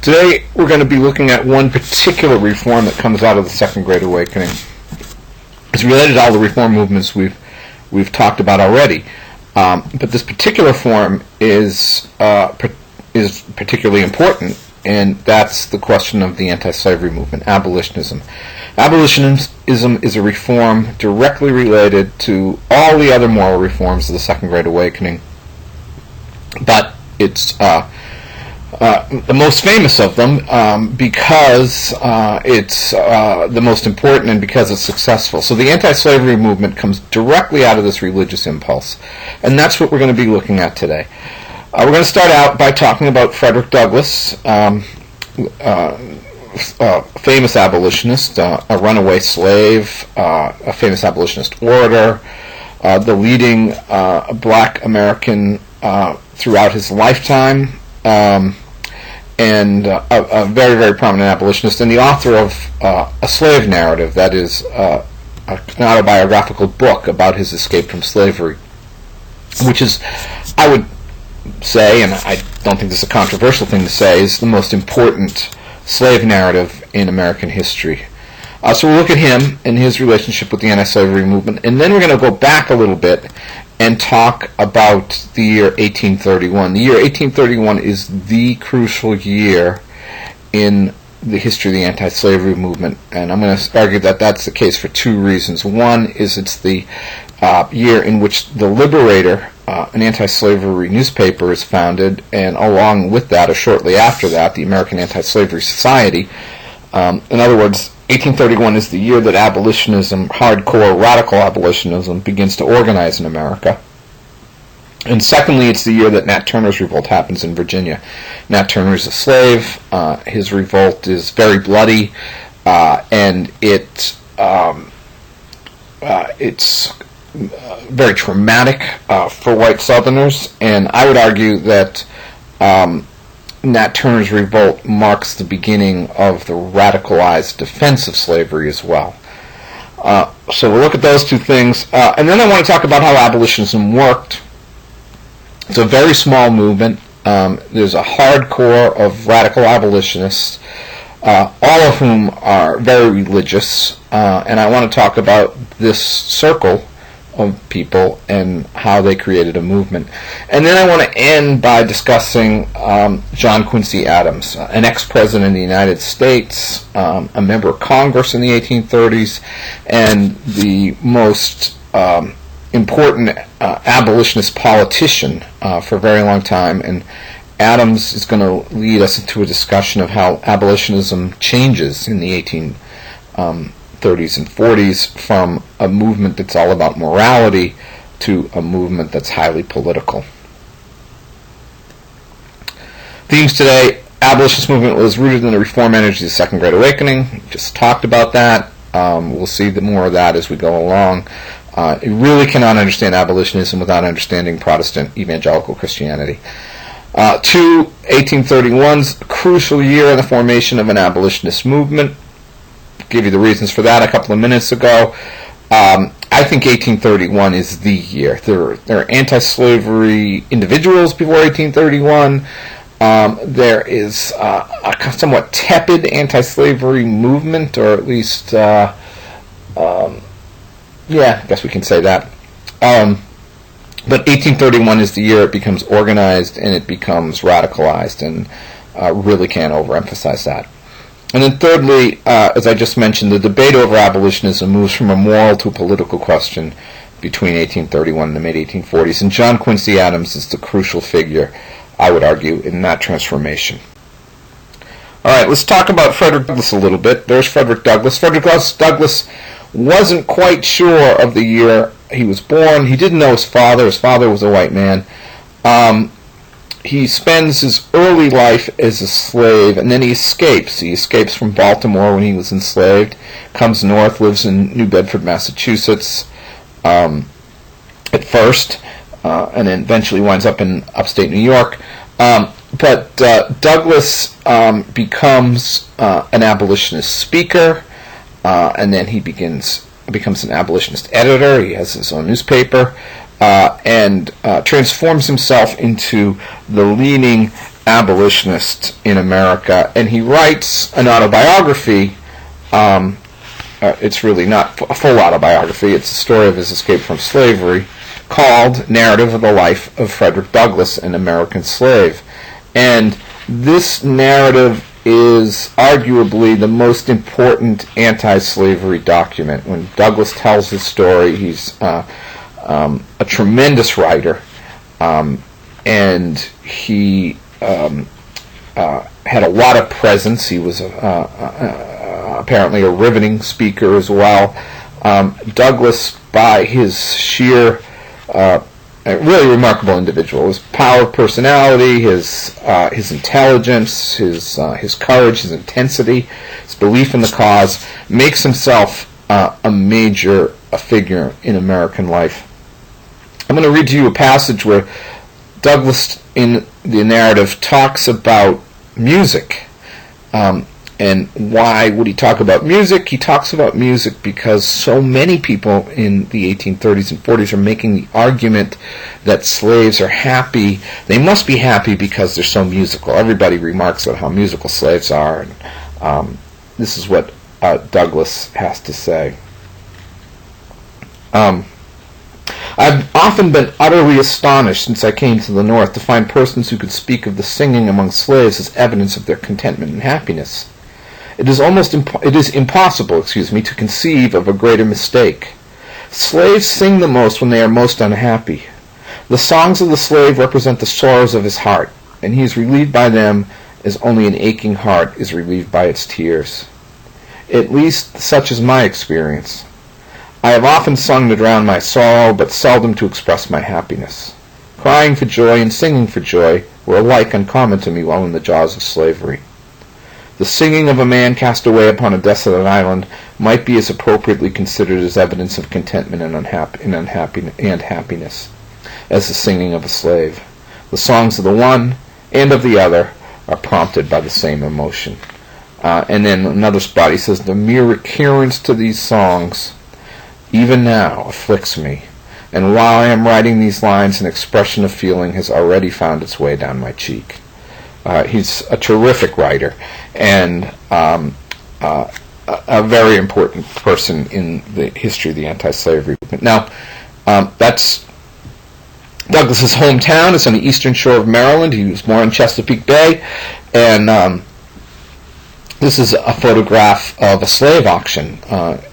Today we're going to be looking at one particular reform that comes out of the Second Great Awakening. It's related to all the reform movements we've talked about already, but this particular form is particularly important, and that's the question of the anti-slavery movement, abolitionism. Abolitionism is a reform directly related to all the other moral reforms of the Second Great Awakening, but it's the most famous of them because it's the most important and because it's successful. So the anti-slavery movement comes directly out of this religious impulse, and that's what we're going to be looking at today. We're going to start out by talking about Frederick Douglass, famous abolitionist, a runaway slave, a famous abolitionist orator, the leading black American throughout his lifetime, and a very, very prominent abolitionist, and the author of a slave narrative, that is, an autobiographical book about his escape from slavery, which is, I would say, and I don't think this is a controversial thing to say, is the most important slave narrative in American history. So we'll look at him and his relationship with the anti-slavery movement, and then we're going to go back a little bit and talk about the year 1831. The year 1831 is the crucial year in the history of the anti-slavery movement, and I'm going to argue that that's the case for two reasons. One is it's the year in which The Liberator, an anti-slavery newspaper, is founded, and along with that, or shortly after that, the American Anti-Slavery Society. In other words, 1831 is the year that abolitionism, hardcore radical abolitionism, begins to organize in America. And secondly, it's the year that Nat Turner's revolt happens in Virginia. Nat Turner is a slave. His revolt is very bloody, and it's very traumatic for white Southerners. And I would argue that Nat Turner's revolt marks the beginning of the radicalized defense of slavery as well. So we'll look at those two things. And then I want to talk about how abolitionism worked. It's a very small movement. There's a hardcore of radical abolitionists, all of whom are very religious. And I want to talk about this circle of people and how they created a movement. And then I want to end by discussing John Quincy Adams, an ex-president of the United States, a member of Congress in the 1830s, and the most important abolitionist politician for a very long time. And Adams is going to lead us into a discussion of how abolitionism changes in the 1830s and 40s from a movement that's all about morality to a movement that's highly political. Themes today: abolitionist movement was rooted in the reform energy of the Second Great Awakening. We just talked about that. We'll see more of that as we go along. You really cannot understand abolitionism without understanding Protestant evangelical Christianity. 1831's crucial year in the formation of an abolitionist movement. Give you the reasons for that a couple of minutes ago. I think 1831 is the year. There are anti-slavery individuals before 1831. There is a somewhat tepid anti-slavery movement, or at least, I guess we can say that. But 1831 is the year it becomes organized and it becomes radicalized, and really can't overemphasize that. And then thirdly, as I just mentioned, the debate over abolitionism moves from a moral to a political question between 1831 and the mid-1840s, and John Quincy Adams is the crucial figure, I would argue, in that transformation. All right, let's talk about Frederick Douglass a little bit. There's Frederick Douglass. Frederick Douglass wasn't quite sure of the year he was born. He didn't know his father. His father was a white man. He spends his early life as a slave, and then he escapes. He escapes from Baltimore when he was enslaved, comes north, lives in New Bedford, Massachusetts at first, and then eventually winds up in upstate New York. But Douglass becomes an abolitionist speaker, and then he becomes an abolitionist editor. He has his own newspaper, and transforms himself into the leading abolitionist in America, and he writes an autobiography. It's really not a full autobiography. It's a story of his escape from slavery, called Narrative of the Life of Frederick Douglass, an American Slave. And this narrative is arguably the most important anti-slavery document. When Douglass tells his story, he's a tremendous writer, and he had a lot of presence. He was apparently a riveting speaker as well. Douglass, by his sheer a really remarkable individual. His power of personality, his intelligence, his courage, his intensity, his belief in the cause, makes himself a major figure in American life. I'm going to read to you a passage where Douglass, in the narrative, talks about music. And why would he talk about music? He talks about music because so many people in the 1830s and 40s are making the argument that slaves are happy. They must be happy because they're so musical. Everybody remarks on how musical slaves are. And this is what Douglass has to say. I've often been utterly astonished since I came to the North to find persons who could speak of the singing among slaves as evidence of their contentment and happiness. It is impossible, to conceive of a greater mistake. Slaves sing the most when they are most unhappy. The songs of the slave represent the sorrows of his heart, and he is relieved by them as only an aching heart is relieved by its tears. At least such is my experience. I have often sung to drown my sorrow, but seldom to express my happiness. Crying for joy and singing for joy were alike uncommon to me while in the jaws of slavery. The singing of a man cast away upon a desolate island might be as appropriately considered as evidence of contentment and happiness as the singing of a slave. The songs of the one and of the other are prompted by the same emotion. And then another spot, he says, the mere recurrence to these songs, even now, afflicts me, and while I am writing these lines, an expression of feeling has already found its way down my cheek. He's a terrific writer and a very important person in the history of the anti-slavery movement. Now, that's Douglass's hometown. It's on the eastern shore of Maryland. He was born in Chesapeake Bay, and this is a photograph of a slave auction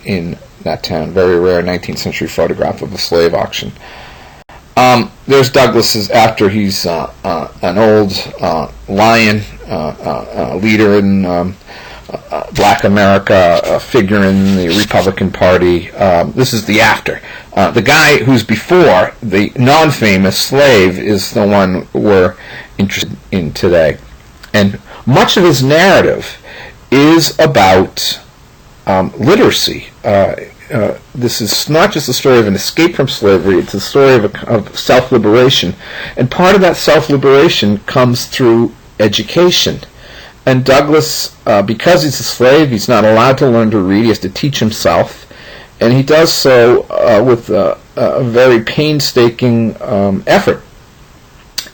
in that town. Very rare 19th century photograph of a slave auction. There's Douglass after he's an old lion, leader in Black America, a figure in the Republican Party. This is the after. The guy who's before, the non-famous slave, is the one we're interested in today. And much of his narrative is about literacy. This is not just a story of an escape from slavery, it's a story of self-liberation. And part of that self-liberation comes through education. And Douglass, because he's a slave, he's not allowed to learn to read, he has to teach himself. And he does so with a very painstaking effort.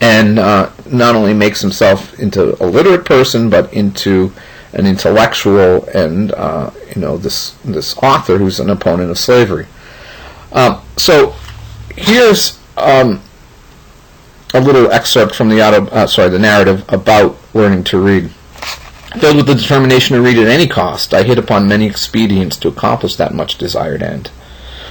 And not only makes himself into a literate person, but into an intellectual and this author who's an opponent of slavery. So here's a little excerpt from the narrative about learning to read. Filled with the determination to read at any cost, I hit upon many expedients to accomplish that much desired end.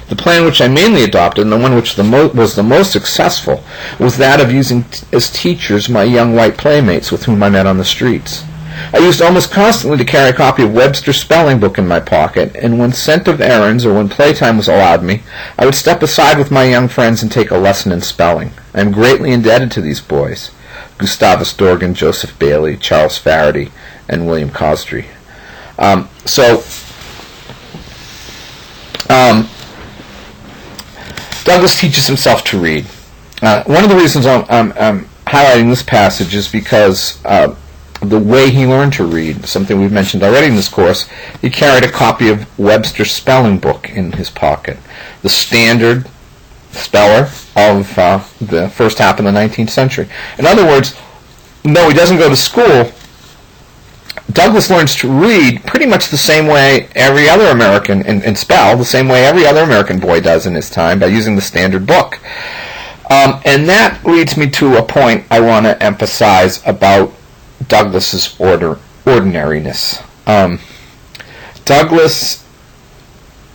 The plan which I mainly adopted, and the one which was the most successful, was that of using as teachers my young white playmates with whom I met on the streets. I used almost constantly to carry a copy of Webster's spelling book in my pocket, and when sent of errands or when playtime was allowed me, I would step aside with my young friends and take a lesson in spelling. I am greatly indebted to these boys, Gustavus Dorgan, Joseph Bailey, Charles Faraday, and William Cosdry. Douglass teaches himself to read. One of the reasons I'm highlighting this passage is because the way he learned to read, something we've mentioned already in this course, he carried a copy of Webster's spelling book in his pocket, the standard speller of the first half of the 19th century. In other words, though he doesn't go to school, Douglass learns to read pretty much the same way every other American, and spell the same way every other American boy does in his time, by using the standard book. And that leads me to a point I want to emphasize about Douglass's ordinariness. Douglass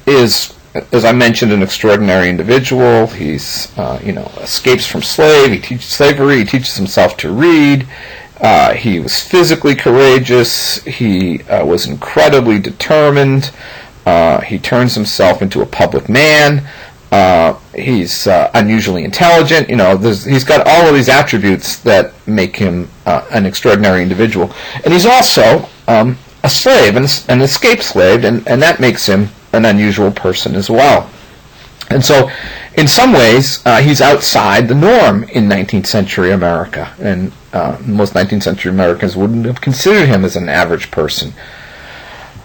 is, as I mentioned, an extraordinary individual. He's, escapes from slavery. He teaches himself to read. He was physically courageous. He was incredibly determined. He turns himself into a public man. He's unusually intelligent. He's got all of these attributes that make him an extraordinary individual. And he's also a slave, an escaped slave, and that makes him an unusual person as well. And so, in some ways, he's outside the norm in 19th century America, and most 19th century Americans wouldn't have considered him as an average person.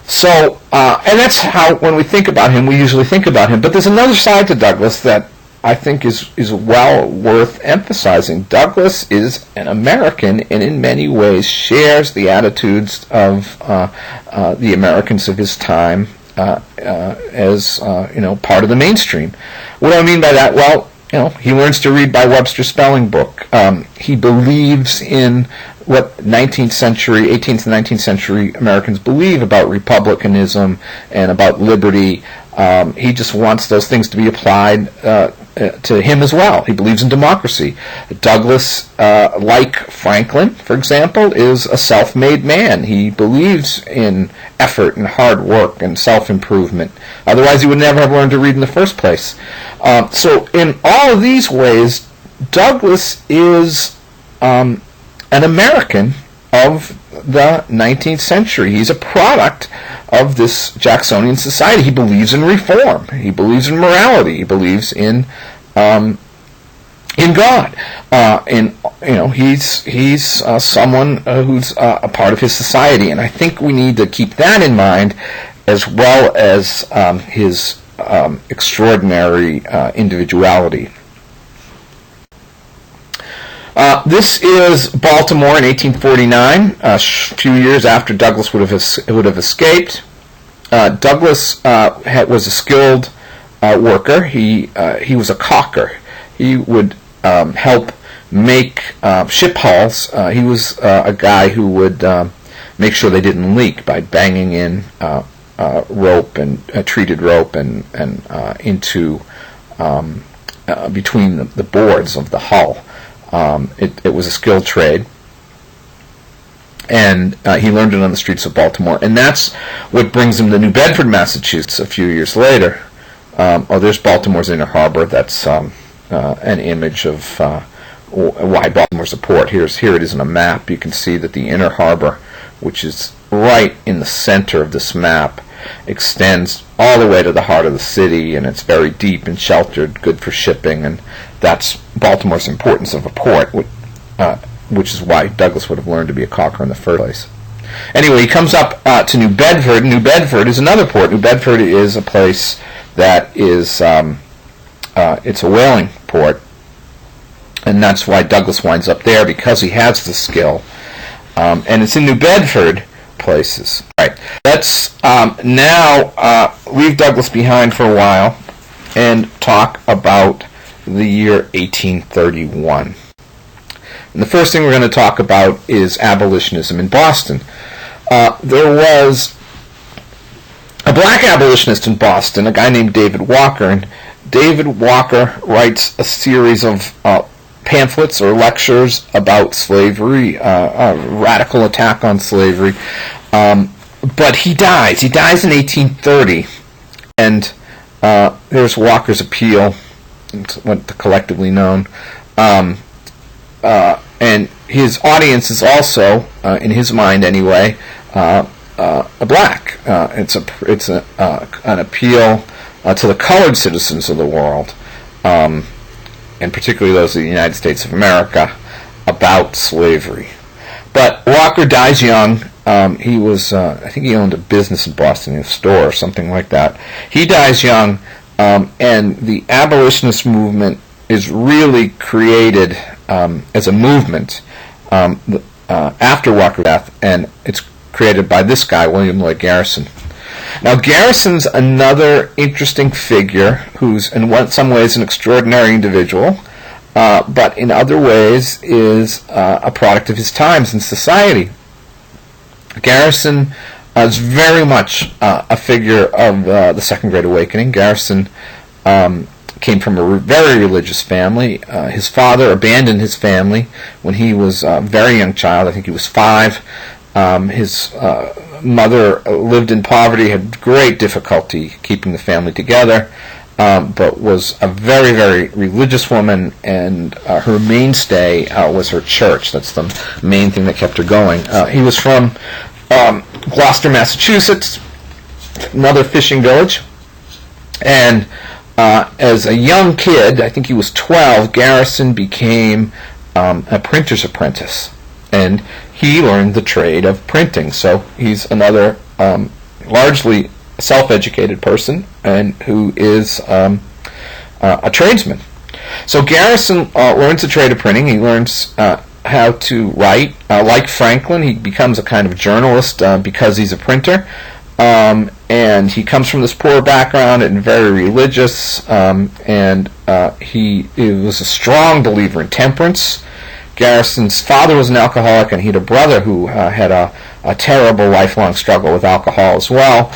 So, and that's how, when we think about him, we usually think about him. But there's another side to Douglass that I think is well worth emphasizing. Douglass is an American, and in many ways shares the attitudes of the Americans of his time as part of the mainstream. What do I mean by that? Well, he learns to read by Webster's spelling book. He believes in what 18th and 19th century Americans believe about republicanism and about liberty. He just wants those things to be applied to him as well. He believes in democracy. Douglass, like Franklin, for example, is a self-made man. He believes in effort and hard work and self-improvement. Otherwise, he would never have learned to read in the first place. So in all of these ways, Douglass is an American of the 19th century. He's a product of this Jacksonian society. He believes in reform. He believes in morality. He believes in God. He's someone who's a part of his society, and I think we need to keep that in mind, as well as his extraordinary individuality. This is Baltimore in 1849, a few years after Douglass would have escaped. Douglass was a skilled worker. He was a caulker. He would help make ship hulls. He was a guy who would make sure they didn't leak by banging in rope and treated rope and into between the boards of the hull. It was a skilled trade, and he learned it on the streets of Baltimore, and that's what brings him to New Bedford, Massachusetts, a few years later. There's Baltimore's Inner Harbor. That's an image of why Baltimore's a port. Here it is on a map. You can see that the Inner Harbor, which is right in the center of this map, extends all the way to the heart of the city, and it's very deep and sheltered, good for shipping, and that's Baltimore's importance of a port, which is why Douglass would have learned to be a caulker in the first place. Anyway, he comes up to New Bedford. New Bedford is another port. New Bedford is a place that is it's a whaling port, and that's why Douglass winds up there, because he has the skill. And it's in New Bedford places. All right, let's now leave Douglass behind for a while and talk about the year 1831. And the first thing we're going to talk about is abolitionism in Boston. There was a black abolitionist in Boston, a guy named David Walker, and David Walker writes a series of pamphlets or lectures about slavery, a radical attack on slavery. But he dies. He dies in 1830, and there's Walker's appeal. It's what collectively known. And his audience is also, in his mind anyway, a black. It's an appeal to the colored citizens of the world, and particularly those of the United States of America, about slavery. But Walker dies young. He was, I think he owned a business in Boston, a store or something like that. He dies young, and the abolitionist movement is really created as a movement. after Walker's death, and it's created by this guy, William Lloyd Garrison. Now, Garrison's another interesting figure who's in some ways an extraordinary individual, but in other ways is a product of his times in society. Garrison is very much a figure of the Second Great Awakening. Garrison came from a very religious family. His father abandoned his family when he was a very young child. I think he was 5. His mother lived in poverty, had great difficulty keeping the family together, but was a very, very religious woman, and her mainstay was her church. That's the main thing that kept her going. He was from Gloucester, Massachusetts, another fishing village, and as a young kid, I think he was 12, Garrison became a printer's apprentice, and he learned the trade of printing. So he's another largely self-educated person and who is a tradesman. So Garrison learns the trade of printing. He learns how to write. Like Franklin, he becomes a kind of journalist because he's a printer. And he comes from this poor background and very religious, and he was a strong believer in temperance. Garrison's father was an alcoholic, and he had a brother who had a terrible lifelong struggle with alcohol as well.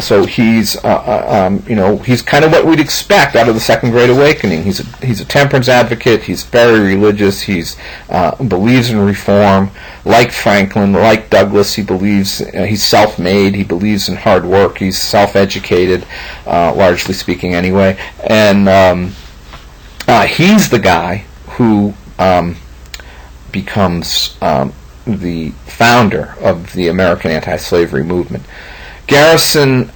So he's he's kind of what we'd expect out of the Second Great Awakening. He's a temperance advocate. He's very religious. He's believes in reform. Like Franklin, like Douglass, he believes he's self-made. He believes in hard work. He's self-educated, largely speaking, anyway. And he's the guy who becomes the founder of the American anti-slavery movement. Garrison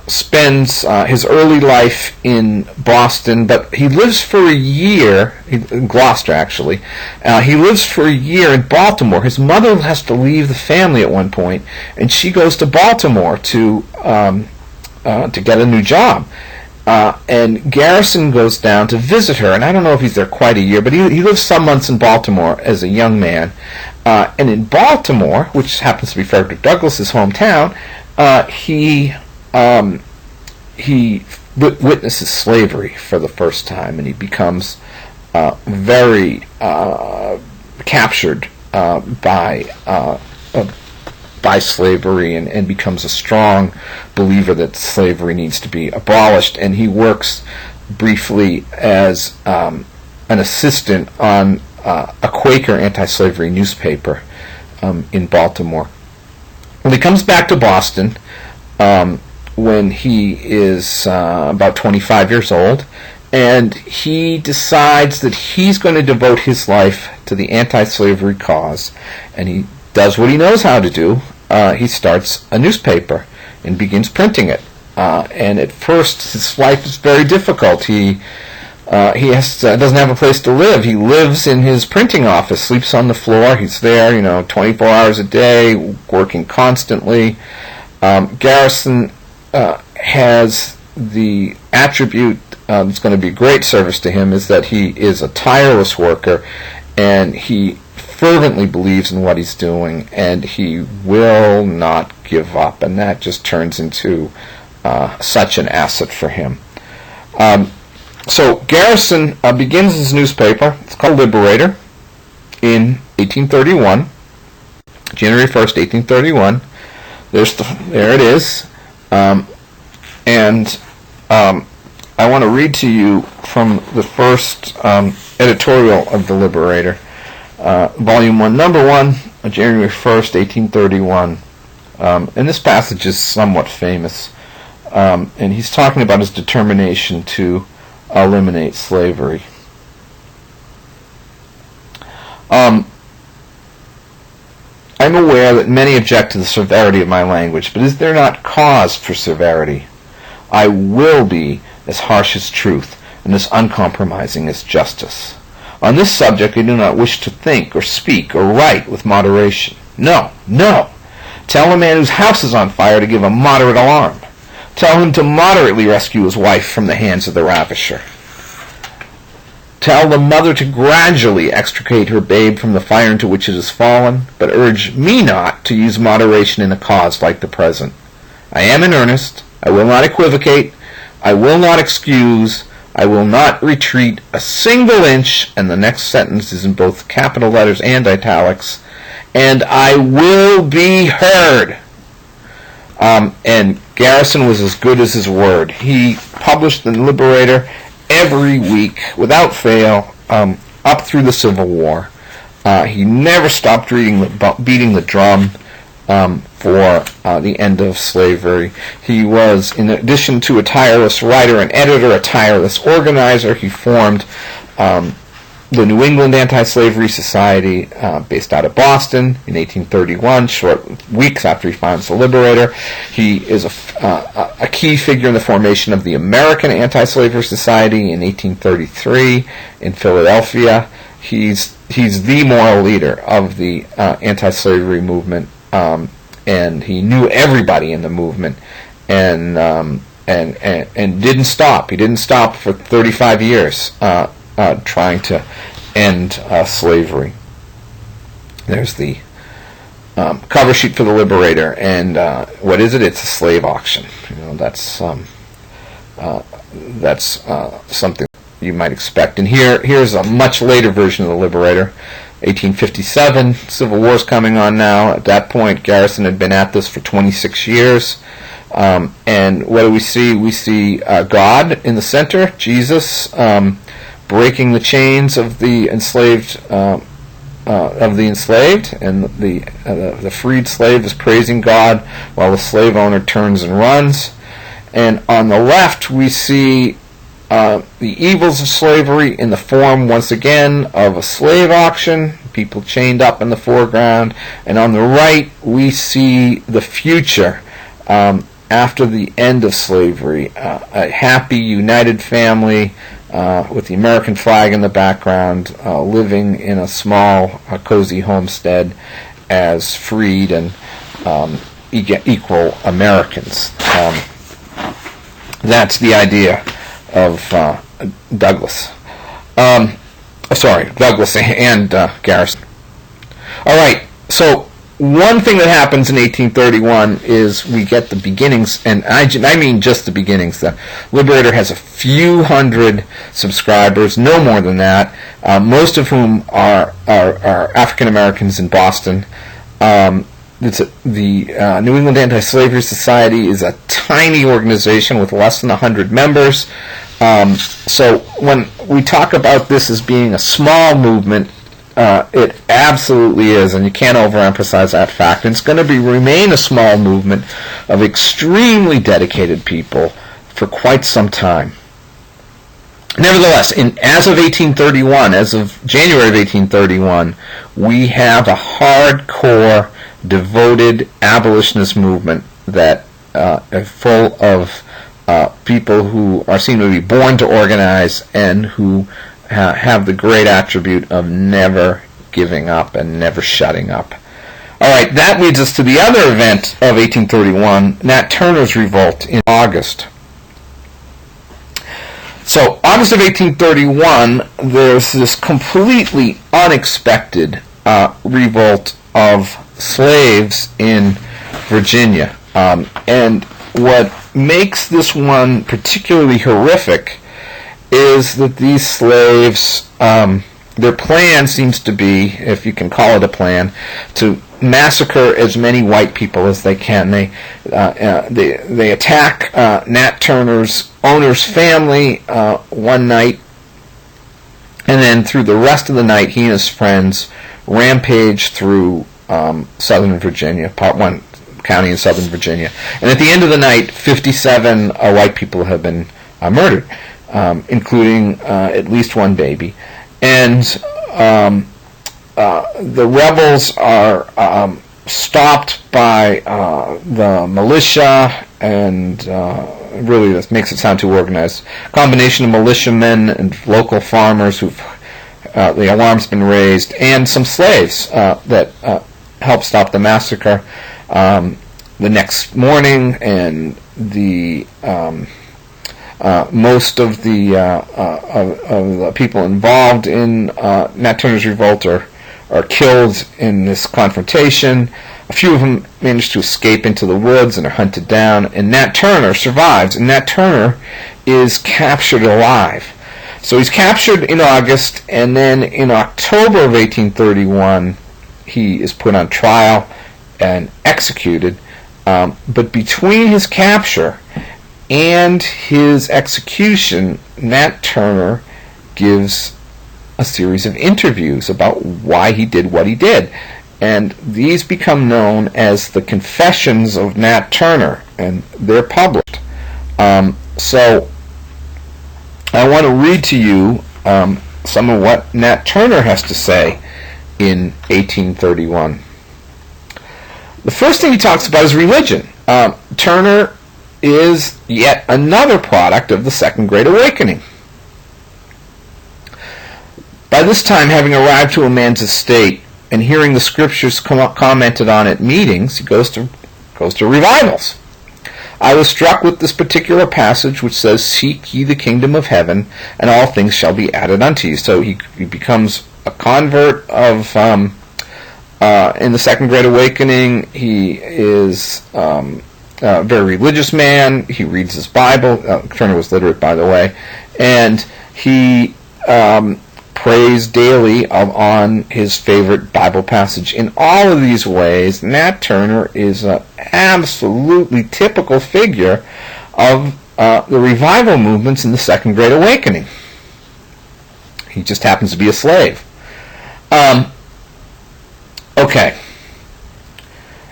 spends his early life in Boston, but he lives for a year, in Gloucester actually, he lives for a year in Baltimore. His mother has to leave the family at one point, and she goes to Baltimore to get a new job. And Garrison goes down to visit her, and I don't know if he's there quite a year, but he lives some months in Baltimore as a young man. And in Baltimore, which happens to be Frederick Douglass's hometown, he witnesses slavery for the first time, and he becomes very captured by slavery, and becomes a strong believer that slavery needs to be abolished. And he works briefly as an assistant on a Quaker anti-slavery newspaper in Baltimore. When he comes back to Boston, when he is about 25 years old, and he decides that he's going to devote his life to the anti-slavery cause, and he does what he knows how to do. He starts a newspaper and begins printing it. And at first, his life is very difficult. He doesn't have a place to live. He lives in his printing office, sleeps on the floor. He's there, 24 hours a day, working constantly. Garrison has the attribute that's going to be great service to him, is that he is a tireless worker, and he fervently believes in what he's doing, and he will not give up, and that just turns into such an asset for him. So Garrison begins his newspaper. It's called Liberator in 1831, January 1st, 1831. There it is. And I want to read to you from the first editorial of the Liberator. Volume 1, Number 1, January 1st, 1831. And this passage is somewhat famous. And he's talking about his determination to eliminate slavery. I'm aware that many object to the severity of my language, but is there not cause for severity? I will be as harsh as truth and as uncompromising as justice. On this subject, I do not wish to think or speak or write with moderation. No, no. Tell a man whose house is on fire to give a moderate alarm. Tell him to moderately rescue his wife from the hands of the ravisher. Tell the mother to gradually extricate her babe from the fire into which it has fallen, but urge me not to use moderation in a cause like the present. I am in earnest. I will not equivocate. I will not excuse. I will not retreat a single inch, and the next sentence is in both capital letters and italics, and I will be heard. And Garrison was as good as his word. He published the Liberator every week, without fail, up through the Civil War. He never stopped beating the drum for the end of slavery. He was, in addition to a tireless writer and editor, a tireless organizer. He formed the New England Anti-Slavery Society, based out of Boston in 1831, short weeks after he founds the Liberator. He is a key figure in the formation of the American Anti-Slavery Society in 1833 in Philadelphia. He's the moral leader of the anti-slavery movement, and he knew everybody in the movement, and didn't stop. He didn't stop for 35 years trying to end slavery. There's the cover sheet for the Liberator, and what is it? It's a slave auction. That's something you might expect. And here's a much later version of the Liberator, 1857. Civil War's coming on now. At that point, Garrison had been at this for 26 years. And what do we see? We see God in the center, Jesus, breaking the chains of the enslaved, and the freed slave is praising God while the slave owner turns and runs. And on the left, we see the evils of slavery in the form, once again, of a slave auction, people chained up in the foreground. And on the right, we see the future after the end of slavery, a happy, united family with the American flag in the background, living in a small, cozy homestead as freed and equal Americans. That's the idea of Douglas. Douglas and Garrison. All right, so one thing that happens in 1831 is we get the beginnings, and I mean just the beginnings. The Liberator has a few hundred subscribers, no more than that, most of whom are African Americans in Boston. The New England Anti-Slavery Society is a tiny organization with less than 100 members. So when we talk about this as being a small movement, it absolutely is, and you can't overemphasize that fact. It's going to remain a small movement of extremely dedicated people for quite some time. Nevertheless, as of 1831, as of January of 1831, we have a hardcore, devoted abolitionist movement that is full of people who seem to be born to organize and who have the great attribute of never giving up and never shutting up. All right, that leads us to the other event of 1831, Nat Turner's revolt in August. So, August of 1831, there's this completely unexpected revolt of slaves in Virginia. And what makes this one particularly horrific is that these slaves, their plan seems to be, if you can call it a plan, to massacre as many white people as they can. They attack Nat Turner's owner's family one night, and then through the rest of the night, he and his friends rampage through southern Virginia, Part 1 county in southern Virginia. And at the end of the night, 57 white people have been murdered, including at least one baby. And the rebels are stopped by the militia, and really this makes it sound too organized. A combination of militiamen and local farmers the alarm's been raised, and some slaves that help stop the massacre. The next morning, and the Most of the people involved in Nat Turner's revolt are killed in this confrontation. A few of them manage to escape into the woods and are hunted down, and Nat Turner survives, and Nat Turner is captured alive. So he's captured in August, and then in October of 1831 he is put on trial and executed. But between his capture and his execution, Nat Turner gives a series of interviews about why he did what he did. And these become known as the Confessions of Nat Turner, and they're published. So I want to read to you some of what Nat Turner has to say in 1831. The first thing he talks about is religion. Turner is yet another product of the Second Great Awakening. By this time, having arrived to a man's estate and hearing the scriptures commented on at meetings, he goes to revivals. I was struck with this particular passage which says, "Seek ye the kingdom of heaven, and all things shall be added unto you." So he becomes a convert of in the Second Great Awakening. He is a very religious man. He reads his Bible. Turner was literate, by the way, and he prays daily on his favorite Bible passage. In all of these ways, Nat Turner is an absolutely typical figure of the revival movements in the Second Great Awakening. He just happens to be a slave. Okay.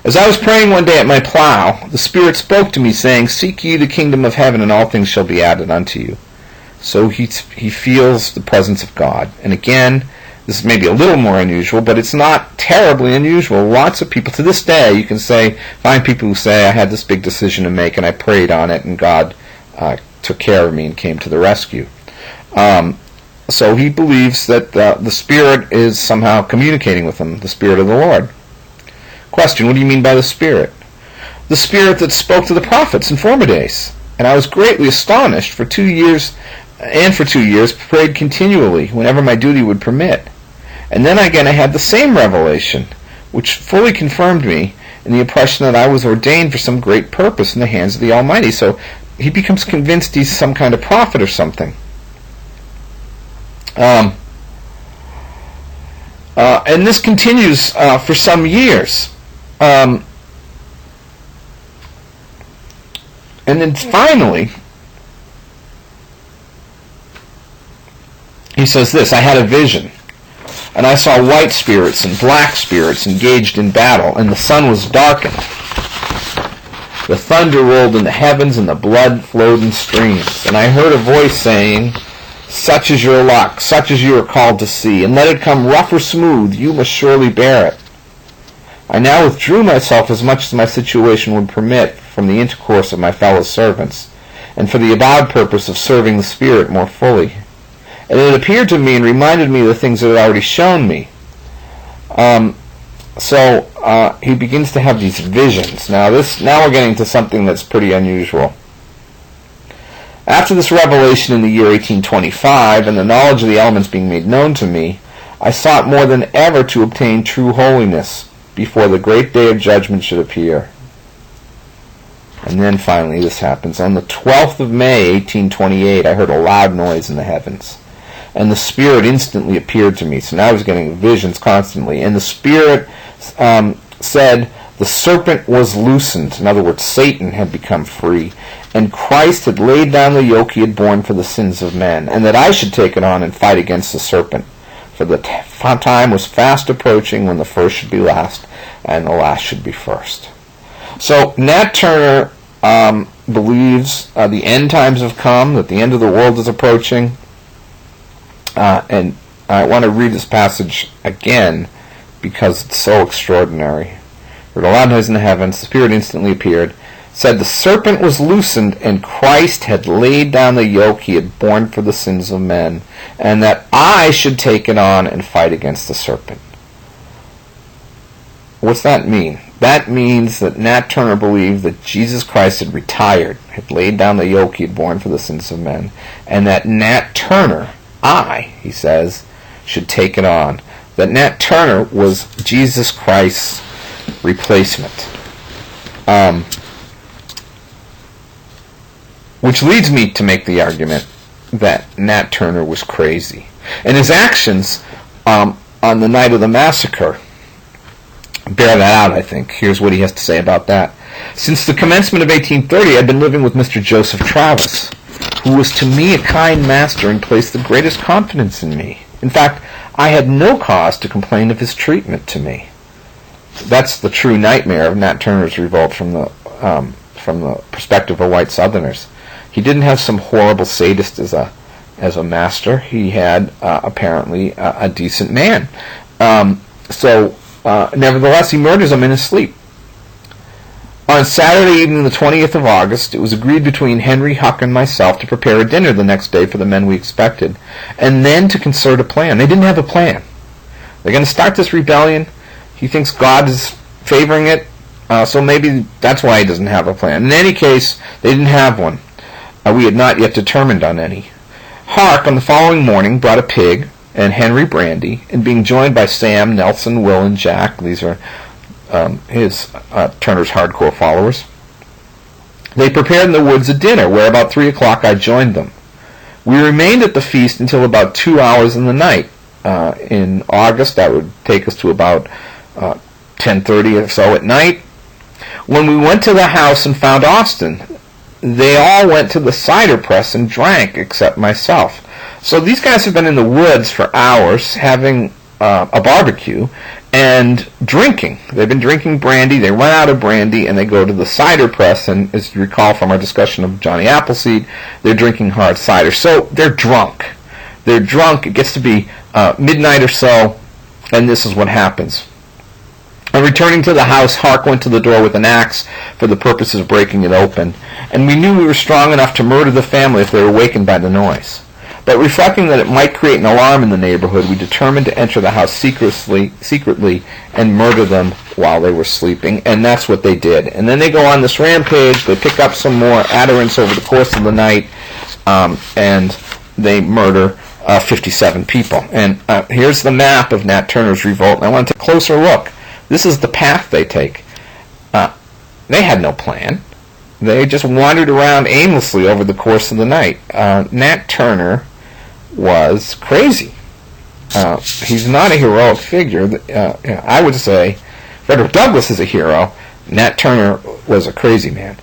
As I was praying one day at my plow, the Spirit spoke to me, saying, "Seek ye the kingdom of heaven, and all things shall be added unto you." So he feels the presence of God. And again, this is maybe a little more unusual, but it's not terribly unusual. Lots of people, to this day, you can find people who say, "I had this big decision to make, and I prayed on it, and God took care of me and came to the rescue." So he believes that the Spirit is somehow communicating with him, the Spirit of the Lord. Question, what do you mean by the Spirit? The Spirit that spoke to the prophets in former days. And I was greatly astonished. For 2 years prayed continually, whenever my duty would permit. And then again I had the same revelation, which fully confirmed me in the impression that I was ordained for some great purpose in the hands of the Almighty. So he becomes convinced he's some kind of prophet or something. And this continues for some years. And then finally, he says this, "I had a vision, and I saw white spirits and black spirits engaged in battle, and the sun was darkened. The thunder rolled in the heavens, and the blood flowed in streams. And I heard a voice saying, 'Such is your lot, such as you are called to see, and let it come rough or smooth, you must surely bear it.' I now withdrew myself as much as my situation would permit from the intercourse of my fellow servants, and for the avowed purpose of serving the Spirit more fully. And it appeared to me and reminded me of the things it had already shown me." So he begins to have these visions. Now we're getting to something that's pretty unusual. After this revelation in the year 1825, and the knowledge of the elements being made known to me, I sought more than ever to obtain true holiness before the great day of judgment should appear. And then finally this happens. On the 12th of May, 1828, I heard a loud noise in the heavens, and the Spirit instantly appeared to me. So now I was getting visions constantly. And the Spirit said, "The serpent was loosened." In other words, Satan had become free, and Christ had laid down the yoke he had borne for the sins of men, and that I should take it on and fight against the serpent. For the time was fast approaching when the first should be last, and the last should be first. So Nat Turner believes the end times have come, that the end of the world is approaching. And I want to read this passage again because it's so extraordinary. Heard a loud noise in the heavens, the Spirit instantly appeared, said, "The serpent was loosened, and Christ had laid down the yoke he had borne for the sins of men, and that I should take it on and fight against the serpent." What's that mean? That means that Nat Turner believed that Jesus Christ had retired, had laid down the yoke he had borne for the sins of men, and that Nat Turner, he says, should take it on. That Nat Turner was Jesus Christ's replacement. Which leads me to make the argument that Nat Turner was crazy. And his actions on the night of the massacre bear that out, I think. Here's what he has to say about that. Since the commencement of 1830, I'd been living with Mr. Joseph Travis, who was to me a kind master and placed the greatest confidence in me. In fact, I had no cause to complain of his treatment to me. That's the true nightmare of Nat Turner's revolt from the perspective of white Southerners. He didn't have some horrible sadist as a master. He had apparently a decent man. Nevertheless, he murders him in his sleep. On Saturday evening, the 20th of August, it was agreed between Henry, Huck, and myself to prepare a dinner the next day for the men we expected, and then to concert a plan. They didn't have a plan. They're going to start this rebellion. He thinks God is favoring it, so maybe that's why he doesn't have a plan. In any case, they didn't have one. We had not yet determined on any. Huck, on the following morning, brought a pig and Henry brandy, and being joined by Sam, Nelson, Will, and Jack, these are Turner's hardcore followers, they prepared in the woods a dinner, where about 3 o'clock I joined them. We remained at the feast until about 2 hours in the night. In August, that would take us to about 10:30 or so at night. When we went to the house and found Austin, they all went to the cider press and drank, except myself. So these guys have been in the woods for hours, having a barbecue, and drinking. They've been drinking brandy, they run out of brandy, and they go to the cider press, and as you recall from our discussion of Johnny Appleseed, they're drinking hard cider. So they're drunk. They're drunk, it gets to be midnight or so, and this is what happens. On returning to the house, Hark went to the door with an axe for the purpose of breaking it open, and we knew we were strong enough to murder the family if they were awakened by the noise. But reflecting that it might create an alarm in the neighborhood, we determined to enter the house secretly and murder them while they were sleeping, and that's what they did. And then they go on this rampage, they pick up some more adherents over the course of the night, and they murder 57 people. And here's the map of Nat Turner's revolt, and I want to take a closer look. This is the path they take. They had no plan. They just wandered around aimlessly over the course of the night. Nat Turner was crazy. He's not a heroic figure. I would say Frederick Douglass is a hero. Nat Turner was a crazy man.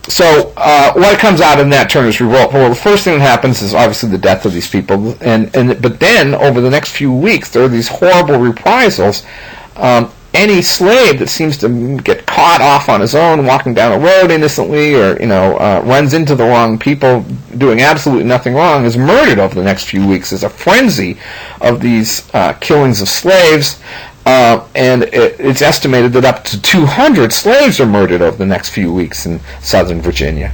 So what comes out of Nat Turner's revolt? Well, the first thing that happens is obviously the death of these people, but then over the next few weeks there are these horrible reprisals. Any slave that seems to get caught off on his own, walking down a road innocently, or runs into the wrong people, doing absolutely nothing wrong, is murdered over the next few weeks. There's a frenzy of these killings of slaves, and it's estimated that up to 200 slaves are murdered over the next few weeks in Southern Virginia.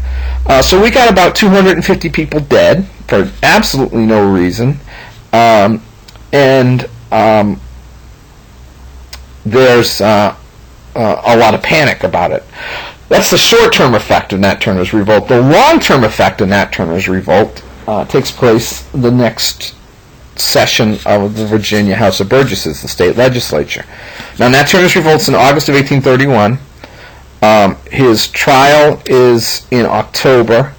So we got about 250 people dead for absolutely no reason, there's a lot of panic about it. That's the short-term effect of Nat Turner's revolt. The long-term effect of Nat Turner's revolt takes place the next session of the Virginia House of Burgesses, the state legislature. Now, Nat Turner's revolt's in August of 1831. His trial is in October.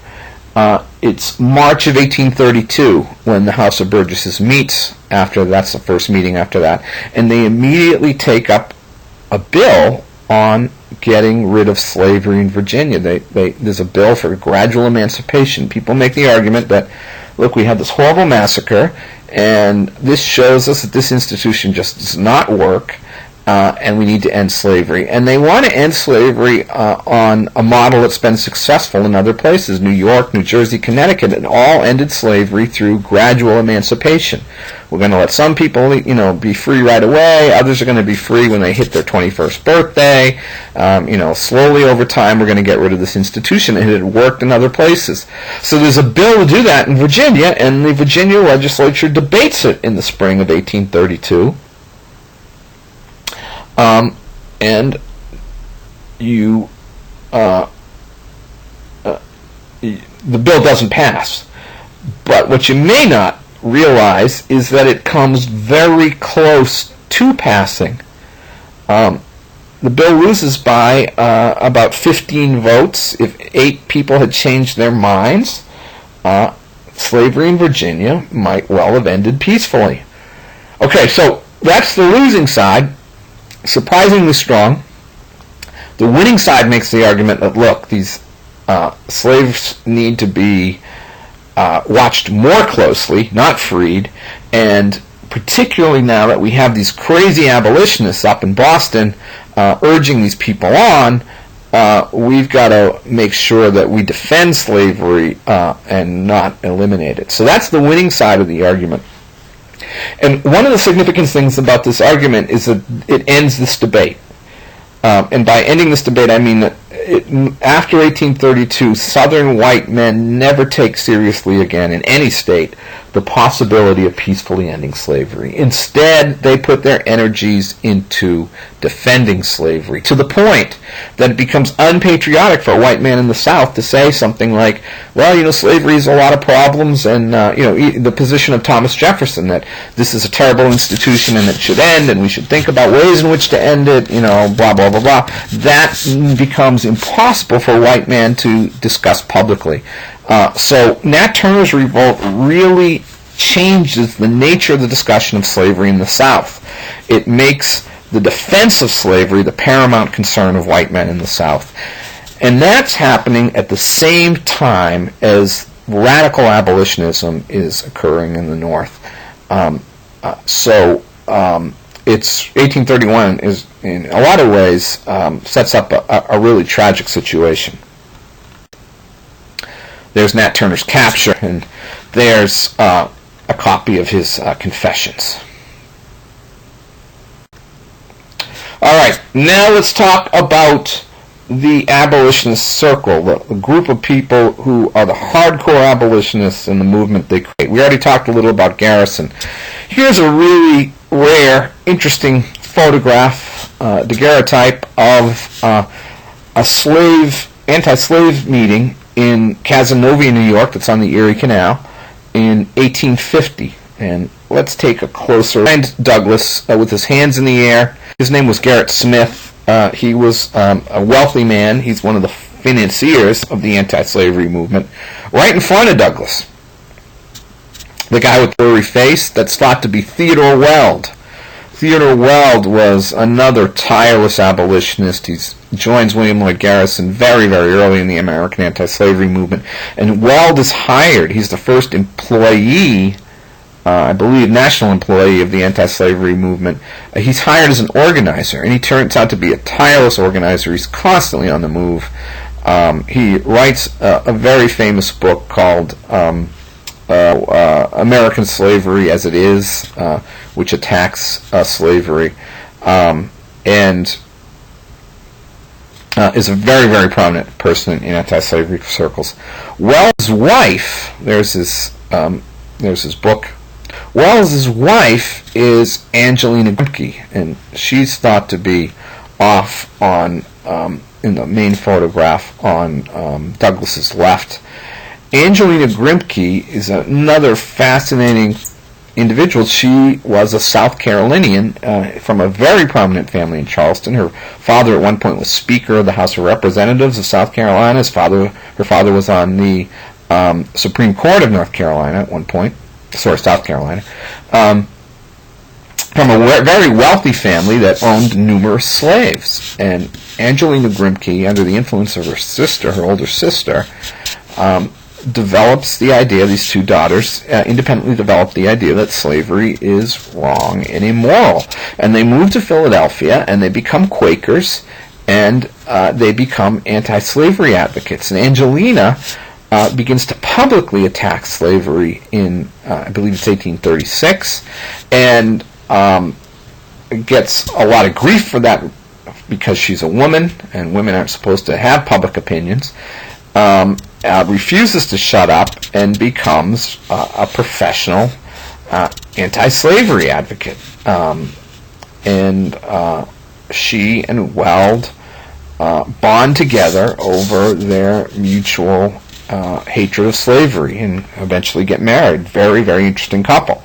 It's March of 1832 when the House of Burgesses meets. That's the first meeting after that, and they immediately take up a bill on getting rid of slavery in Virginia. There's a bill for gradual emancipation. People make the argument that, look, we had this horrible massacre, and this shows us that this institution just does not work, and we need to end slavery. And they want to end slavery on a model that's been successful in other places. New York, New Jersey, Connecticut, and all ended slavery through gradual emancipation. We're going to let some people, be free right away. Others are going to be free when they hit their 21st birthday. Slowly over time, we're going to get rid of this institution. And it had worked in other places. So there's a bill to do that in Virginia, and the Virginia legislature debates it in the spring of 1832. And you the bill doesn't pass. But what you may not realize is that it comes very close to passing. The bill loses by about 15 votes. If 8 people had changed their minds, slavery in Virginia might well have ended peacefully. Okay, so that's the losing side, surprisingly strong. The winning side makes the argument that, look, these slaves need to be watched more closely, not freed, and particularly now that we have these crazy abolitionists up in Boston urging these people on, we've got to make sure that we defend slavery and not eliminate it. So that's the winning side of the argument. And one of the significant things about this argument is that it ends this debate. And by ending this debate, I mean that after 1832, Southern white men never take seriously again in any state the possibility of peacefully ending slavery. Instead, they put their energies into defending slavery, to the point that it becomes unpatriotic for a white man in the South to say something like, well, slavery has a lot of problems, and, the position of Thomas Jefferson that this is a terrible institution and it should end, and we should think about ways in which to end it, blah, blah, blah, blah. That becomes impossible for a white man to discuss publicly. So Nat Turner's revolt really changes the nature of the discussion of slavery in the South. It makes the defense of slavery the paramount concern of white men in the South. And that's happening at the same time as radical abolitionism is occurring in the North. It's 1831 is, in a lot of ways, sets up a really tragic situation. There's Nat Turner's capture, and there's a copy of his confessions. All right, now let's talk about the abolitionist circle, the group of people who are the hardcore abolitionists in the movement they create. We already talked a little about Garrison. Here's a really rare, interesting photograph, daguerreotype of a anti-slave meeting in Cazenovia, New York, that's on the Erie Canal, in 1850. And let's take a closer look. Douglas with his hands in the air. His name was Gerrit Smith. He was a wealthy man. He's one of the financiers of the anti-slavery movement. Right in front of Douglas, the guy with the furry face, that's thought to be Theodore Weld. Theodore Weld was another tireless abolitionist. He joins William Lloyd Garrison very, very early in the American anti-slavery movement. And Weld is hired. He's the first employee, I believe, national employee of the anti-slavery movement. He's hired as an organizer, and he turns out to be a tireless organizer. He's constantly on the move. He writes a very famous book called American Slavery as It Is, which attacks slavery, and is a very, very prominent person in anti-slavery circles. Wells's wife, there's his book. Wells's wife is Angelina Grimke, and she's thought to be off on in the main photograph on Douglas's left. Angelina Grimke is another fascinating individual. She was a South Carolinian from a very prominent family in Charleston. Her father at one point was Speaker of the House of Representatives of South Carolina. Her father was on the Supreme Court of North Carolina at one point. South Carolina. From a very wealthy family that owned numerous slaves. And Angelina Grimke, under the influence of her older sister, develops the idea, these two daughters independently develop the idea that slavery is wrong and immoral. And they move to Philadelphia, and they become Quakers, and they become anti-slavery advocates. And Angelina begins to publicly attack slavery in, I believe it's 1836, and gets a lot of grief for that because she's a woman, and women aren't supposed to have public opinions. Refuses to shut up and becomes a professional anti-slavery advocate. And she and Weld bond together over their mutual hatred of slavery and eventually get married. Very, very interesting couple.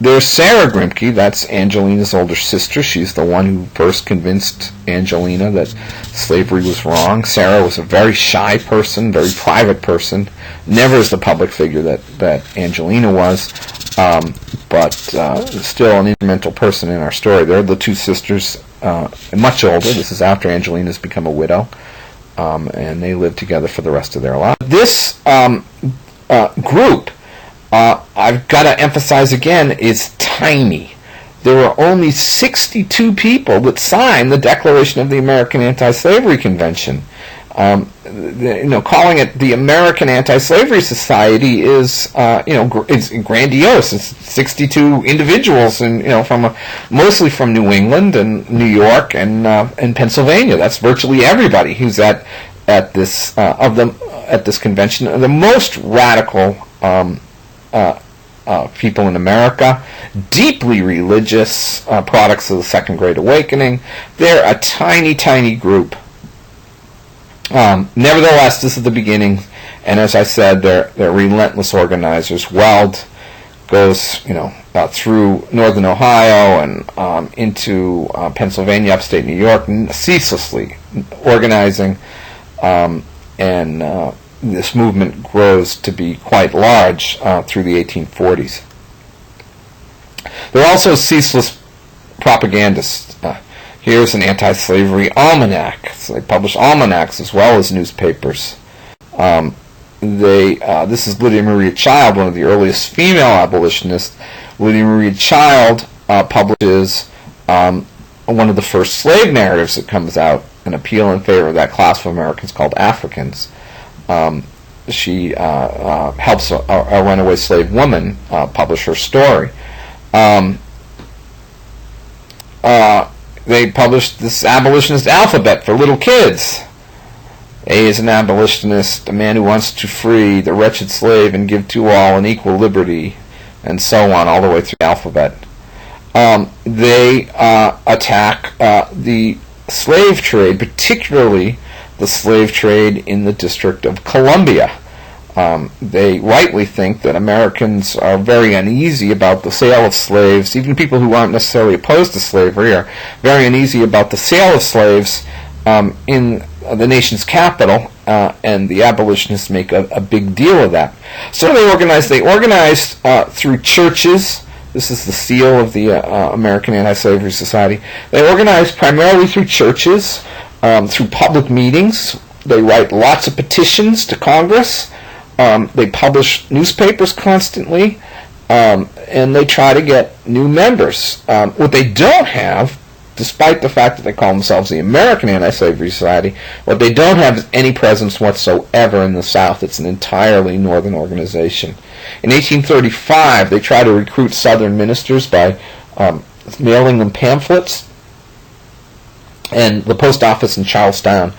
There's Sarah Grimke, that's Angelina's older sister. She's the one who first convinced Angelina that slavery was wrong. Sarah was a very shy person, very private person, never as the public figure that Angelina was, but still an instrumental person in our story. They're the two sisters, much older. This is after Angelina's become a widow, and they live together for the rest of their lives. This group, I've got to emphasize again, is tiny. There were only 62 people that signed the Declaration of the American Anti-Slavery Convention. Calling it the American Anti-Slavery Society is, it's grandiose. It's 62 individuals, and mostly from New England and New York and Pennsylvania. That's virtually everybody who's at this convention. The most radical people in America, deeply religious, products of the Second Great Awakening. They're a tiny, tiny group. Nevertheless, this is the beginning, and as I said, they're relentless organizers. Weld goes, through northern Ohio and into Pennsylvania, upstate New York, ceaselessly organizing, and this movement grows to be quite large through the 1840s. There are also ceaseless propagandists. Here's an anti-slavery almanac. So they publish almanacs as well as newspapers. This is Lydia Maria Child, one of the earliest female abolitionists. Lydia Maria Child publishes one of the first slave narratives that comes out, an appeal in favor of that class of Americans called Africans. She helps a runaway slave woman publish her story. They published this abolitionist alphabet for little kids. A is an abolitionist, a man who wants to free the wretched slave and give to all an equal liberty, and so on, all the way through the alphabet. They attack the slave trade, particularly the slave trade in the District of Columbia. They rightly think that Americans are very uneasy about the sale of slaves. Even people who aren't necessarily opposed to slavery are very uneasy about the sale of slaves in the nation's capital, and the abolitionists make a big deal of that. So they organized through churches. This is the seal of the American Anti-Slavery Society. They organized primarily through churches, through public meetings. They write lots of petitions to Congress. They publish newspapers constantly, and they try to get new members. What they don't have, despite the fact that they call themselves the American Anti-Slavery Society, what they don't have is any presence whatsoever in the South. It's an entirely northern organization. In 1835, they try to recruit Southern ministers by mailing them pamphlets, and the post office in Charleston,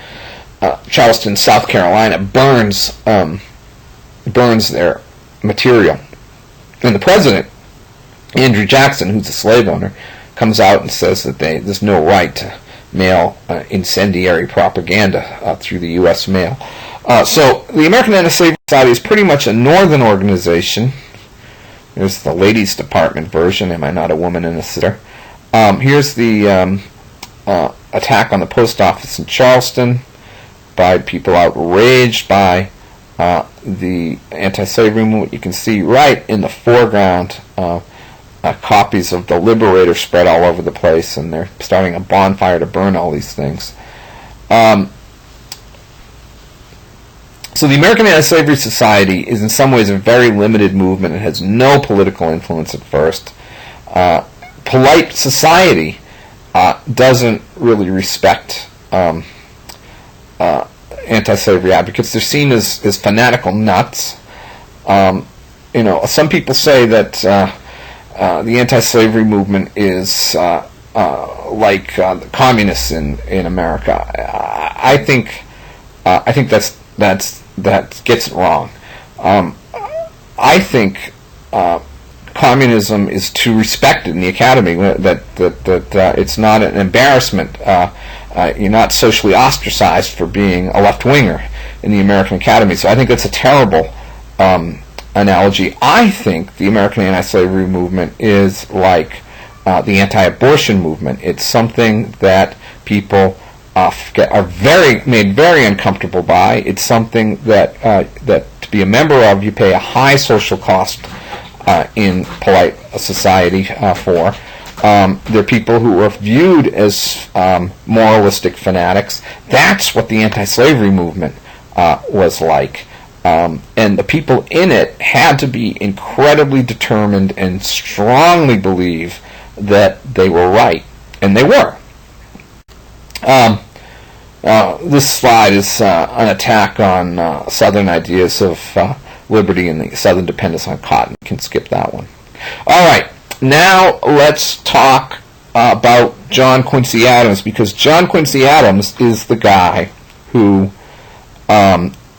South Carolina, burns their material. And the president, Andrew Jackson, who's a slave owner, comes out and says that there's no right to mail incendiary propaganda through the U.S. mail. So the American Anti-Slavery Society is pretty much a northern organization. There's the ladies' department version, Am I Not a Woman and a Sister? Here's the attack on the post office in Charleston by people outraged by the anti-slavery movement. You can see right in the foreground copies of the Liberator spread all over the place, and they're starting a bonfire to burn all these things. So the American Anti-Slavery Society is in some ways a very limited movement. It has no political influence at first. Polite society doesn't really respect anti-slavery advocates. They're seen as fanatical nuts. Some people say that the anti-slavery movement is like the communists in America. I think that gets it wrong. I think communism is too respected in the academy, that it's not an embarrassment. You're not socially ostracized for being a left-winger in the American Academy. So I think that's a terrible analogy. I think the American anti-slavery movement is like the anti-abortion movement. It's something that people are made very uncomfortable by. It's something that to be a member of, you pay a high social cost in polite society for. They're people who are viewed as moralistic fanatics. That's what the anti-slavery movement was like. And the people in it had to be incredibly determined and strongly believe that they were right. And they were. This slide is an attack on Southern ideas of liberty and the Southern dependence on cotton. You can skip that one. All right, now let's talk about John Quincy Adams, because John Quincy Adams is the guy who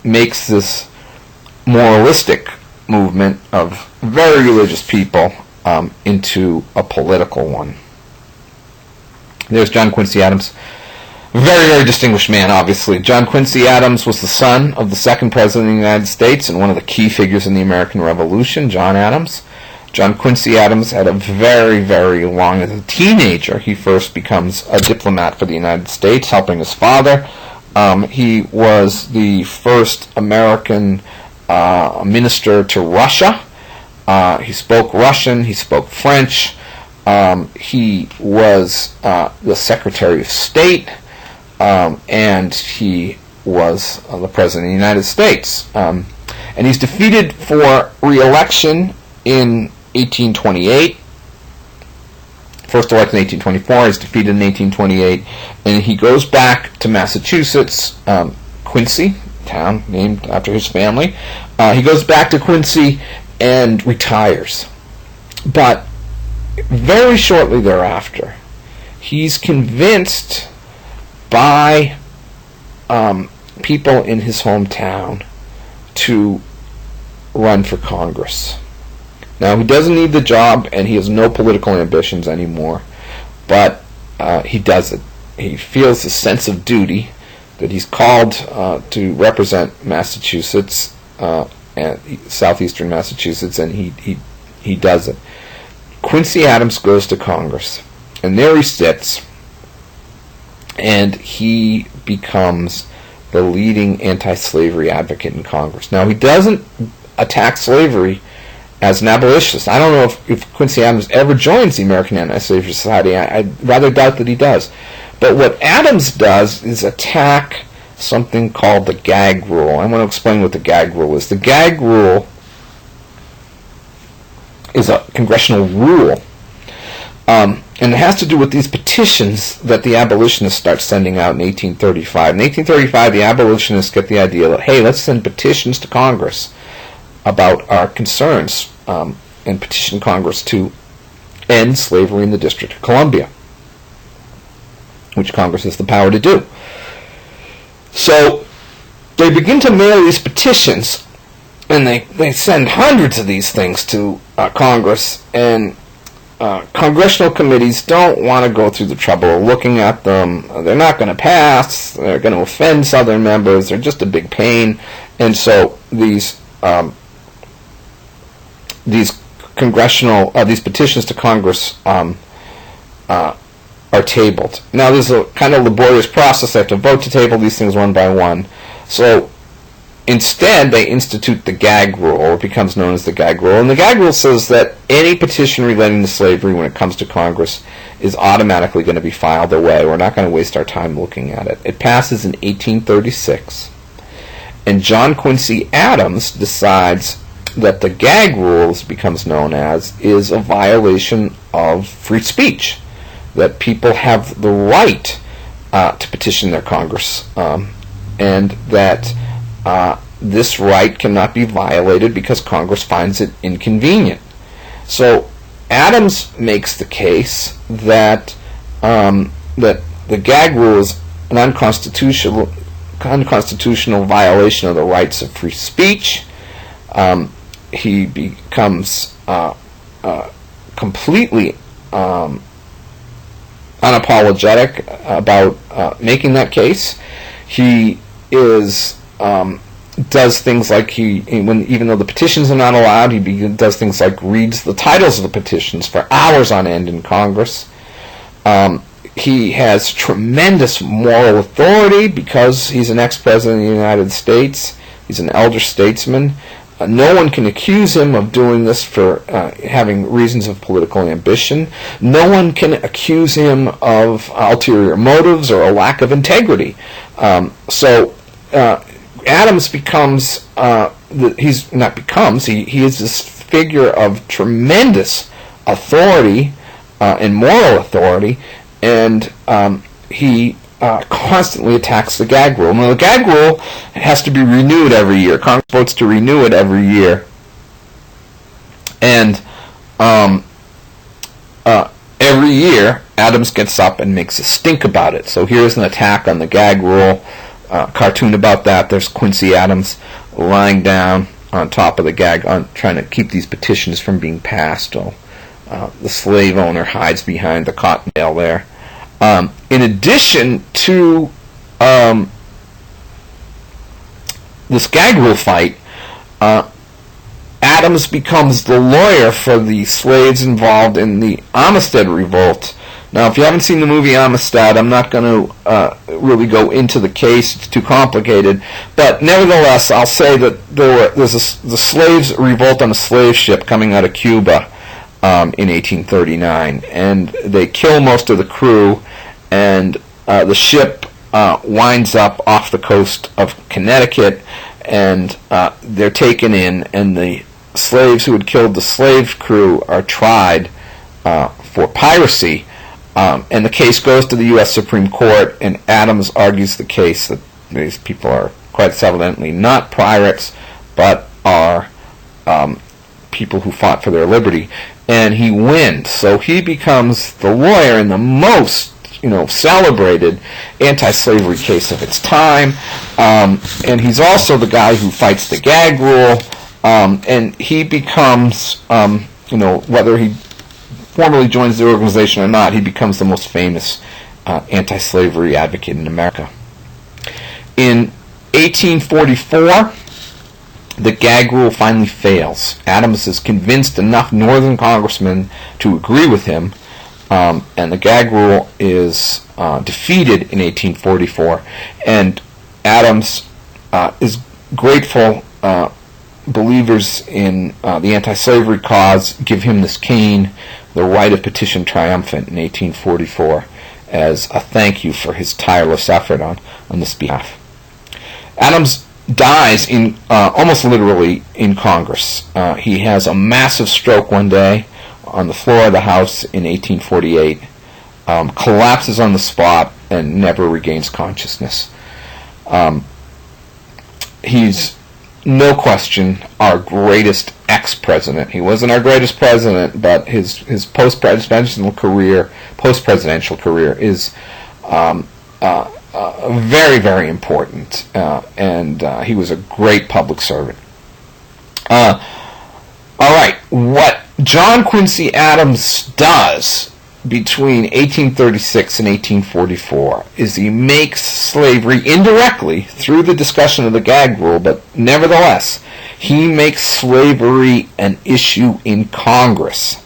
makes this moralistic movement of very religious people into a political one. There's John Quincy Adams. Very, very distinguished man, obviously. John Quincy Adams was the son of the second president of the United States and one of the key figures in the American Revolution, John Adams. John Quincy Adams had a very, very long... As a teenager, he first becomes a diplomat for the United States, helping his father. He was the first American minister to Russia. He spoke Russian. He spoke French. He was the Secretary of State. And he was the President of the United States. And he's defeated for re-election in 1828. First elected in 1824, he's defeated in 1828, and he goes back to Massachusetts, Quincy, town named after his family. He goes back to Quincy and retires. But very shortly thereafter, he's convinced by people in his hometown to run for Congress. Now, he doesn't need the job, and he has no political ambitions anymore, but he does it. He feels a sense of duty that he's called to represent Massachusetts, and southeastern Massachusetts, and he does it. Quincy Adams goes to Congress, and there he sits, and he becomes the leading anti-slavery advocate in Congress. Now, he doesn't attack slavery as an abolitionist. I don't know if Quincy Adams ever joins the American Anti-Slavery Society. I'd rather doubt that he does. But what Adams does is attack something called the gag rule. I want to explain what the gag rule is. The gag rule is a congressional rule. And it has to do with these petitions that the abolitionists start sending out in 1835. In 1835, the abolitionists get the idea that, hey, let's send petitions to Congress about our concerns, and petition Congress to end slavery in the District of Columbia, which Congress has the power to do. So they begin to mail these petitions, and they send hundreds of these things to Congress, and congressional committees don't want to go through the trouble of looking at them. They're not going to pass. They're going to offend Southern members. They're just a big pain. And so these petitions to Congress are tabled. Now, there's a kind of laborious process. They have to vote to table these things one by one. So instead, they institute the gag rule, or it becomes known as the gag rule. And the gag rule says that any petition relating to slavery, when it comes to Congress, is automatically going to be filed away. We're not going to waste our time looking at it. It passes in 1836. And John Quincy Adams decides that the gag rule, as it becomes known as, is a violation of free speech. That people have the right to petition their Congress. And that this right cannot be violated because Congress finds it inconvenient. So Adams makes the case that that the gag rule is an unconstitutional violation of the rights of free speech. He becomes completely unapologetic about making that case. He is does things like even though the petitions are not allowed, he does things like reads the titles of the petitions for hours on end in Congress. He has tremendous moral authority because he's an ex-president of the United States. He's an elder statesman. No one can accuse him of doing this for having reasons of political ambition. No one can accuse him of ulterior motives or a lack of integrity. Adams becomes, he is this figure of tremendous authority and moral authority, and he constantly attacks the gag rule. Now, the gag rule has to be renewed every year. Congress votes to renew it every year. And every year, Adams gets up and makes a stink about it. So here's an attack on the gag rule. Cartoon about that. There's Quincy Adams lying down on top of the gag, trying to keep these petitions from being passed. The slave owner hides behind the cotton bale there. In addition to this gag rule fight, Adams becomes the lawyer for the slaves involved in the Amistad Revolt. Now, if you haven't seen the movie Amistad, I'm not going to really go into the case. It's too complicated. But nevertheless, I'll say that there's the slaves revolt on a slave ship coming out of Cuba in 1839, and they kill most of the crew, and the ship winds up off the coast of Connecticut, and they're taken in, and the slaves who had killed the slave crew are tried for piracy. And the case goes to the U.S. Supreme Court, and Adams argues the case that these people are quite evidently not pirates, but are people who fought for their liberty. And he wins. So he becomes the lawyer in the most, celebrated anti-slavery case of its time. And he's also the guy who fights the gag rule. And he becomes, whether he formally joins the organization or not, he becomes the most famous anti-slavery advocate in America. In 1844, the gag rule finally fails. Adams has convinced enough Northern congressmen to agree with him, and the gag rule is defeated in 1844. And Adams is grateful. Believers in the anti-slavery cause give him this cane, the right of petition triumphant, in 1844, as a thank you for his tireless effort on this behalf. Adams dies almost literally in Congress. He has a massive stroke one day on the floor of the House in 1848, collapses on the spot, and never regains consciousness. He's, no question, our greatest ex-president. He wasn't our greatest president, but his post-presidential career is very, very important, and he was a great public servant. All right, what John Quincy Adams does between 1836 and 1844 is he makes slavery indirectly through the discussion of the gag rule, but nevertheless, he makes slavery an issue in Congress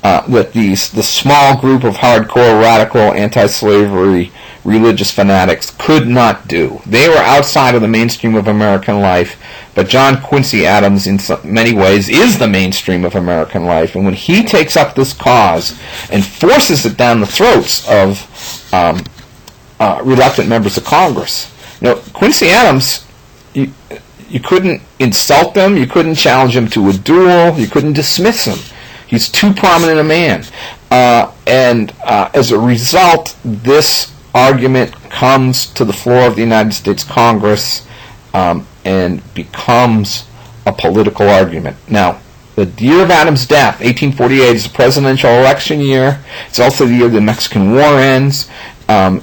that the small group of hardcore, radical, anti-slavery religious fanatics could not do. They were outside of the mainstream of American life, but John Quincy Adams, in many ways, is the mainstream of American life. And when he takes up this cause and forces it down the throats of reluctant members of Congress, Quincy Adams, you couldn't insult them, you couldn't challenge him to a duel, you couldn't dismiss him. He's too prominent a man. And as a result, this argument comes to the floor of the United States Congress and becomes a political argument. Now, the year of Adams' death, 1848, is a presidential election year. It's also the year the Mexican War ends, and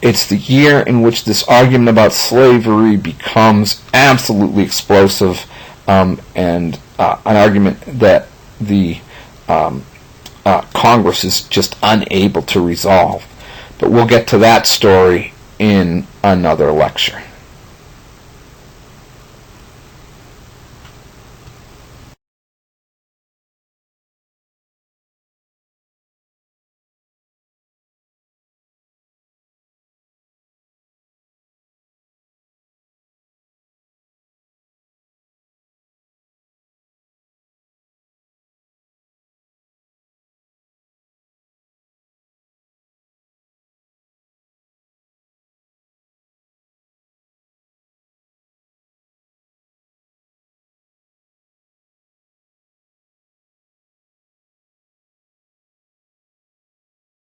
it's the year in which this argument about slavery becomes absolutely explosive, and an argument that the Congress is just unable to resolve. But we'll get to that story in another lecture.